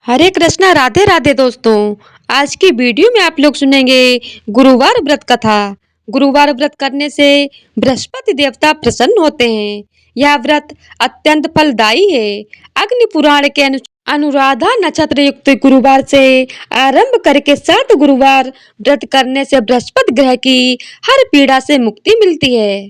हरे कृष्णा, राधे राधे दोस्तों। आज की वीडियो में आप लोग सुनेंगे गुरुवार व्रत कथा। गुरुवार व्रत करने से बृहस्पति देवता प्रसन्न होते हैं। यह व्रत अत्यंत फलदायी है। अग्नि पुराण के अनुराधा नक्षत्र युक्त गुरुवार से आरंभ करके 7 गुरुवार व्रत करने से बृहस्पति ग्रह की हर पीड़ा से मुक्ति मिलती है।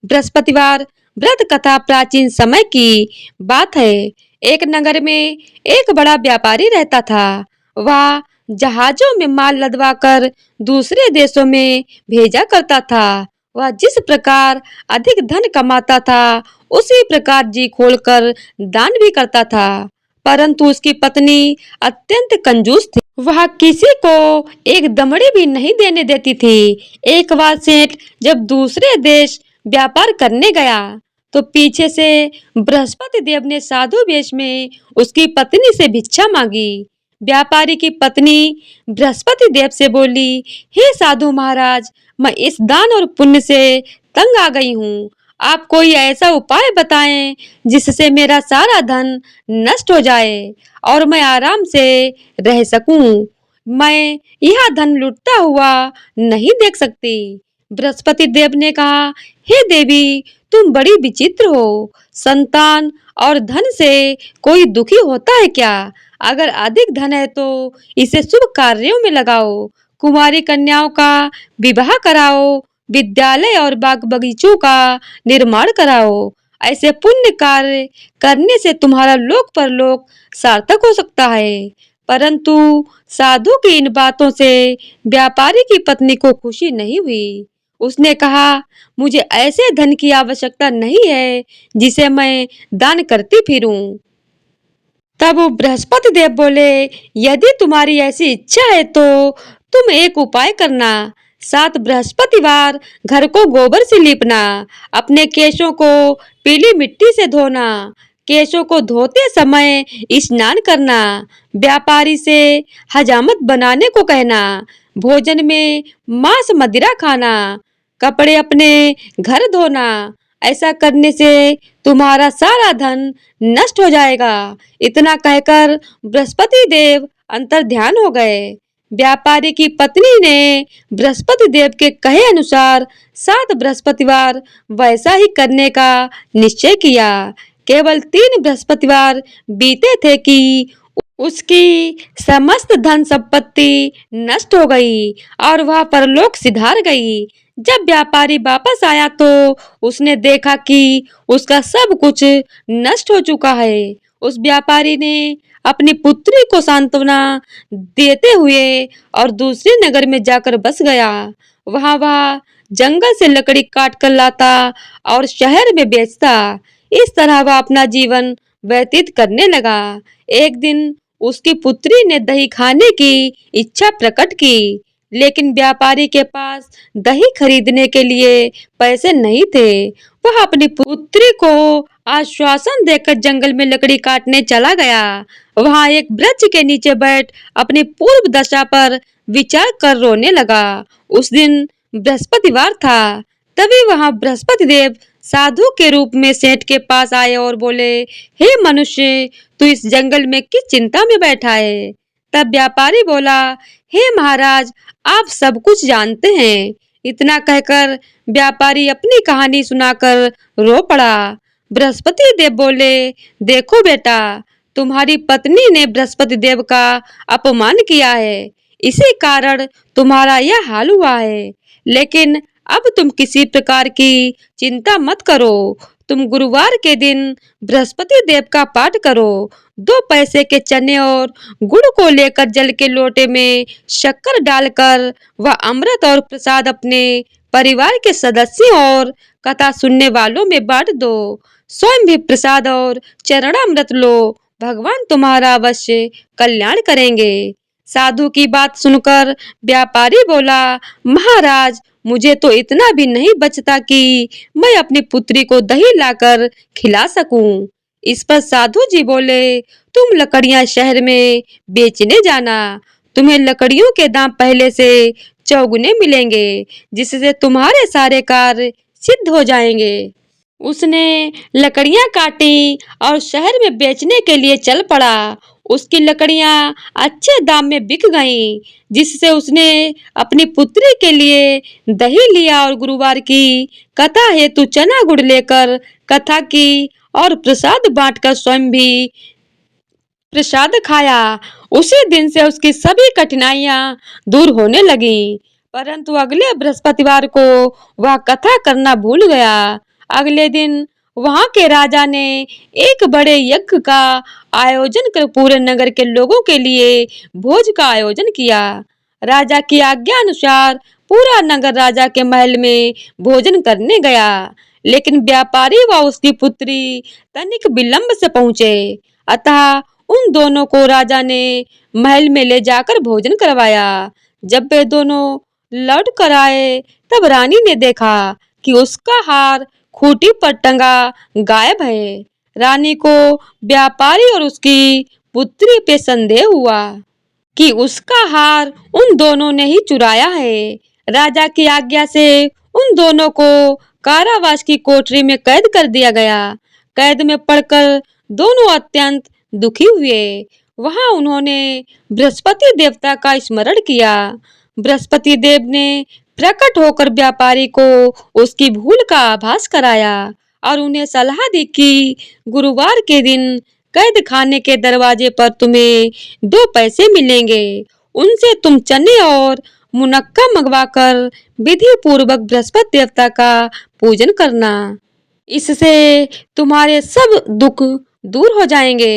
बृहस्पतिवार व्रत कथा प्राचीन समय की बात है। एक नगर में एक बड़ा व्यापारी रहता था। वह जहाजों में माल लदवा कर दूसरे देशों में भेजा करता था। वह जिस प्रकार अधिक धन कमाता था, उसी प्रकार जी खोलकर दान भी करता था। परंतु उसकी पत्नी अत्यंत कंजूस थी। वह किसी को एक दमड़ी भी नहीं देने देती थी। एक बार सेठ जब दूसरे देश व्यापार करने गया तो पीछे से बृहस्पति देव ने साधु वेश में उसकी पत्नी से भिक्षा मांगी। व्यापारी की पत्नी बृहस्पति देव से बोली, हे साधु महाराज, मैं इस दान और पुण्य से तंग आ गई हूँ। आप कोई ऐसा उपाय बताएं जिससे मेरा सारा धन नष्ट हो जाए और मैं आराम से रह सकूं। मैं यह धन लुटता हुआ नहीं देख सकती। बृहस्पति देव ने कहा, हे देवी, तुम बड़ी विचित्र हो। संतान और धन से कोई दुखी होता है क्या? अगर अधिक धन है तो इसे शुभ कार्यों में लगाओ। कुमारी कन्याओं का विवाह कराओ, विद्यालय और बाग बगीचों का निर्माण कराओ। ऐसे पुण्य कार्य करने से तुम्हारा लोक परलोक सार्थक हो सकता है। परंतु साधु की इन बातों से व्यापारी की पत्नी को खुशी नहीं हुई। उसने कहा, मुझे ऐसे धन की आवश्यकता नहीं है जिसे मैं दान करती फिरूं। तब वो बृहस्पति देव बोले, यदि तुम्हारी ऐसी इच्छा है तो तुम एक उपाय करना। 7 बृहस्पतिवार घर को गोबर से लीपना, अपने केशों को पीली मिट्टी से धोना, केशों को धोते समय स्नान करना, व्यापारी से हजामत बनाने को कहना, भोजन में मांस मदिरा खाना, कपड़े अपने घर धोना। ऐसा करने से तुम्हारा सारा धन नष्ट हो जाएगा। इतना कहकर बृहस्पति देव अंतर ध्यान हो गए। व्यापारी की पत्नी ने बृहस्पति देव के कहे अनुसार 7 बृहस्पतिवार वैसा ही करने का निश्चय किया। केवल 3 बृहस्पतिवार बीते थे कि उसकी समस्त धन संपत्ति नष्ट हो गई और वह परलोक सिधार गई। जब व्यापारी वापस आया तो उसने देखा कि उसका सब कुछ नष्ट हो चुका है। उस व्यापारी ने अपनी पुत्री को सांत्वना देते हुए और दूसरे नगर में जाकर बस गया। वहां वह जंगल से लकड़ी काट कर लाता और शहर में बेचता। इस तरह वह अपना जीवन व्यतीत करने लगा। एक दिन उसकी पुत्री ने दही खाने की इच्छा प्रकट की, लेकिन व्यापारी के पास दही खरीदने के लिए पैसे नहीं थे। वह अपनी पुत्री को आश्वासन देकर जंगल में लकड़ी काटने चला गया। वहां एक वृक्ष के नीचे बैठ अपनी पूर्व दशा पर विचार कर रोने लगा। उस दिन बृहस्पतिवार था। तभी वहां बृहस्पति देव साधु के रूप में सेठ के पास आए और बोले, हे मनुष्य, तू इस जंगल में किस चिंता में बैठा है? तब व्यापारी बोला, हे महाराज, आप सब कुछ जानते हैं। इतना कहकर व्यापारी अपनी कहानी सुनाकर रो पड़ा। बृहस्पति देव बोले, देखो बेटा, तुम्हारी पत्नी ने बृहस्पति देव का अपमान किया है, इसी कारण तुम्हारा यह हाल हुआ है। लेकिन अब तुम किसी प्रकार की चिंता मत करो। तुम गुरुवार के दिन बृहस्पति देव का पाठ करो। 2 पैसे के चने और गुड़ को लेकर जल के लोटे में शक्कर डालकर वह अमृत और प्रसाद अपने परिवार के सदस्यों और कथा सुनने वालों में बांट दो। स्वयं भी प्रसाद और चरणामृत लो। भगवान तुम्हारा अवश्य कल्याण करेंगे। साधु की बात सुनकर व्यापारी बोला, महाराज, मुझे तो इतना भी नहीं बचता कि मैं अपनी पुत्री को दही लाकर खिला सकूं। इस पर साधु जी बोले, तुम लकड़ियां शहर में बेचने जाना। तुम्हें लकड़ियों के दाम पहले से चौगुने मिलेंगे, जिससे तुम्हारे सारे कार्य सिद्ध हो जाएंगे। उसने लकड़ियां काटी और शहर में बेचने के लिए चल पड़ा। उसकी लकड़ियां अच्छे दाम में बिक गईं, जिससे उसने अपनी पुत्री के लिए दही लिया और गुरुवार की कथा हेतु चना गुड़ लेकर कथा की और प्रसाद बांटकर स्वयं भी प्रसाद खाया। उसी दिन से उसकी सभी कठिनाइयां दूर होने लगी। परंतु अगले बृहस्पतिवार को वह कथा करना भूल गया। अगले दिन वहां के राजा ने एक बड़े यज्ञ का आयोजन कर पूरे नगर के लोगों के लिए भोज का आयोजन किया। राजा की आज्ञा अनुसार पूरा नगर राजा के महल में भोजन करने गया, लेकिन व्यापारी व उसकी पुत्री तनिक विलंब से पहुंचे। अतः उन दोनों को राजा ने महल में ले जाकर भोजन करवाया। जब वे दोनों लौट कर आए तब रानी ने देखा कि उसका हार खूंटी पर टंगा गायब है। रानी को व्यापारी और उसकी पुत्री पे संदेह हुआ कि उसका हार उन दोनों ने ही चुराया है। राजा की आज्ञा से उन दोनों को कारावास की कोठरी में कैद कर दिया गया। कैद में पड़कर दोनों अत्यंत दुखी हुए। वहां उन्होंने बृहस्पति देवता का स्मरण किया। बृहस्पति देव ने प्रकट होकर व्यापारी को उसकी भूल का आभास कराया और उन्हें सलाह दी कि गुरुवार के दिन कैद खाने के दरवाजे पर तुम्हें 2 पैसे मिलेंगे। उनसे तुम चने और मुनक्का मंगवाकर विधि पूर्वक बृहस्पति देवता का पूजन करना। इससे तुम्हारे सब दुख दूर हो जाएंगे।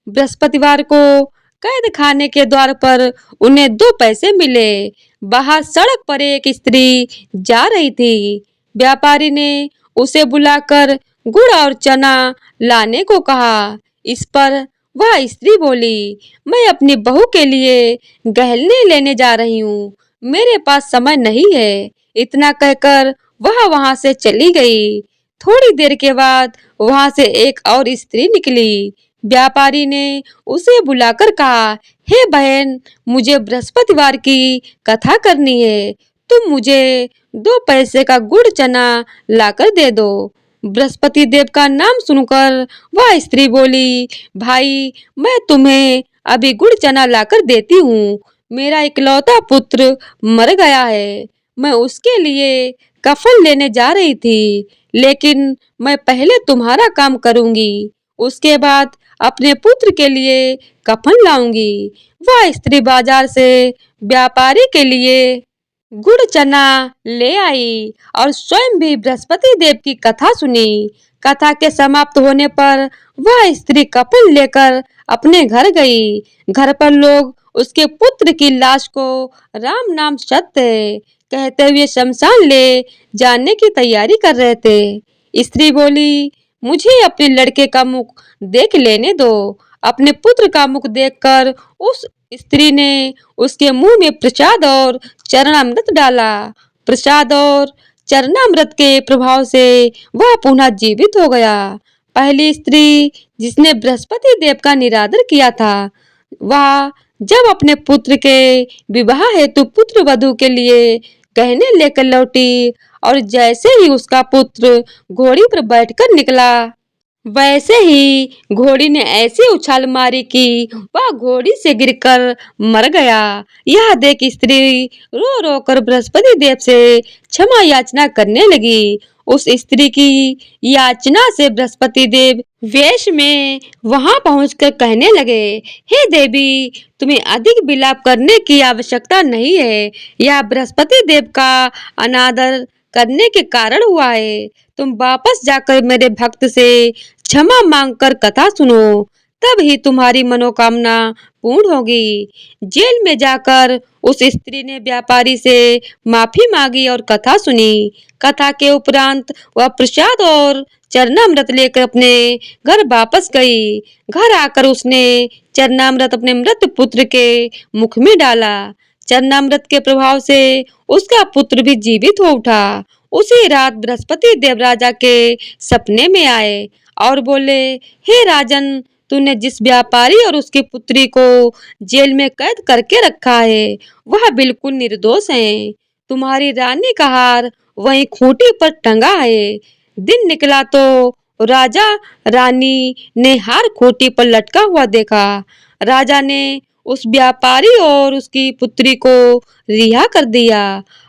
बृहस्पतिवार को कैद खाने के द्वार पर उन्हें 2 पैसे मिले। बाहर सड़क पर एक स्त्री जा रही थी। व्यापारी ने उसे बुलाकर गुड़ और चना लाने को कहा। इस पर वह स्त्री बोली, मैं अपनी बहू के लिए गहने लेने जा रही हूँ, मेरे पास समय नहीं है। इतना कहकर वह वहां से चली गई। थोड़ी देर के बाद वहां से एक और स्त्री निकली। व्यापारी ने उसे बुलाकर कहा, हे बहन, मुझे बृहस्पतिवार की कथा करनी है, तुम मुझे 2 पैसे का गुड़ चना लाकर दे दो। बृहस्पति देव का नाम सुनकर वह स्त्री बोली, भाई, मैं तुम्हें अभी गुड़ चना लाकर देती हूँ। मेरा इकलौता पुत्र मर गया है, मैं उसके लिए कफन लेने जा रही थी, लेकिन मैं पहले तुम्हारा काम करूंगी, उसके बाद अपने पुत्र के लिए कफन लाऊंगी। वह स्त्री बाजार से व्यापारी के लिए गुड़ चना ले आई और स्वयं भी बृहस्पति देव की कथा सुनी। कथा के समाप्त होने पर वह स्त्री कफन लेकर अपने घर गई। घर पर लोग उसके पुत्र की लाश को राम नाम सत्य कहते हुए शमशान ले जाने की तैयारी कर रहे थे। स्त्री बोली, मुझे अपने लड़के का मुख देख लेने दो। अपने पुत्र का मुख देखकर उस स्त्री ने उसके मुंह में प्रसाद और चरणामृत डाला। प्रसाद और चरणामृत के प्रभाव से वह पुनः जीवित हो गया। पहली स्त्री जिसने बृहस्पति देव का निरादर किया था, वह जब अपने पुत्र के विवाह हेतु पुत्र वधू के लिए गहने लेकर लौटी और जैसे ही उसका पुत्र घोड़ी पर बैठकर निकला, वैसे ही घोड़ी ने ऐसी उछाल मारी कि वह घोड़ी से गिरकर मर गया। यह देख स्त्री रो रो कर बृहस्पति देव से क्षमा याचना करने लगी। उस स्त्री की याचना से बृहस्पति देव वेश में वहां पहुंचकर कहने लगे, हे देवी, तुम्हें अधिक विलाप करने की आवश्यकता नहीं है। यह बृहस्पति देव का अनादर करने के कारण हुआ है। तुम वापस जाकर मेरे भक्त से क्षमा मांगकर कथा सुनो, तब ही तुम्हारी मनोकामना पूर्ण होगी। जेल में जाकर उस स्त्री ने व्यापारी से माफी मांगी और कथा सुनी। कथा के उपरांत वह प्रसाद और चरणामृत लेकर अपने घर वापस गई। घर आकर उसने चरणामृत अपने मृत पुत्र के मुख में डाला। चरणामृत के प्रभाव से उसका पुत्र भी जीवित हो उठा। उसी रात बृहस्पति देव राजा के सपने में आए और बोले, हे राजन, तूने जिस व्यापारी और उसकी पुत्री को जेल में कैद करके रखा है, वह बिल्कुल निर्दोष है। तुम्हारी रानी का हार वहीं खूंटी पर टंगा है। दिन निकला तो राजा रानी ने हार खूंटी पर लटका हुआ देखा। राजा ने उस व्यापारी और उसकी पुत्री को रिहा कर दिया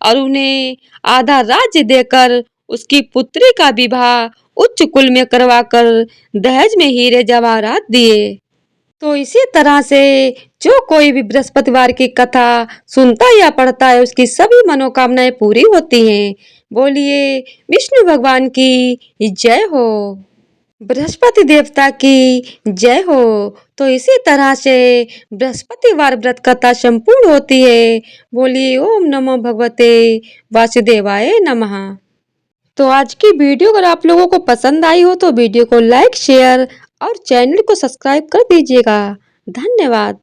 और उन्हें आधा राज्य देकर उसकी पुत्री का विवाह उच्च कुल में करवाकर दहेज में हीरे जवाहरात दिए। तो इसी तरह से जो कोई भी बृहस्पतिवार की कथा सुनता या पढ़ता है उसकी सभी मनोकामनाएं पूरी होती हैं। बोलिए विष्णु भगवान की जय हो, बृहस्पति देवता की जय हो। तो इसी तरह से बृहस्पतिवार व्रत कथा संपूर्ण होती है। बोलिए ओम नमो भगवते वासुदेवाय नमः। तो आज की वीडियो अगर आप लोगों को पसंद आई हो तो वीडियो को लाइक शेयर और चैनल को सब्सक्राइब कर दीजिएगा। धन्यवाद।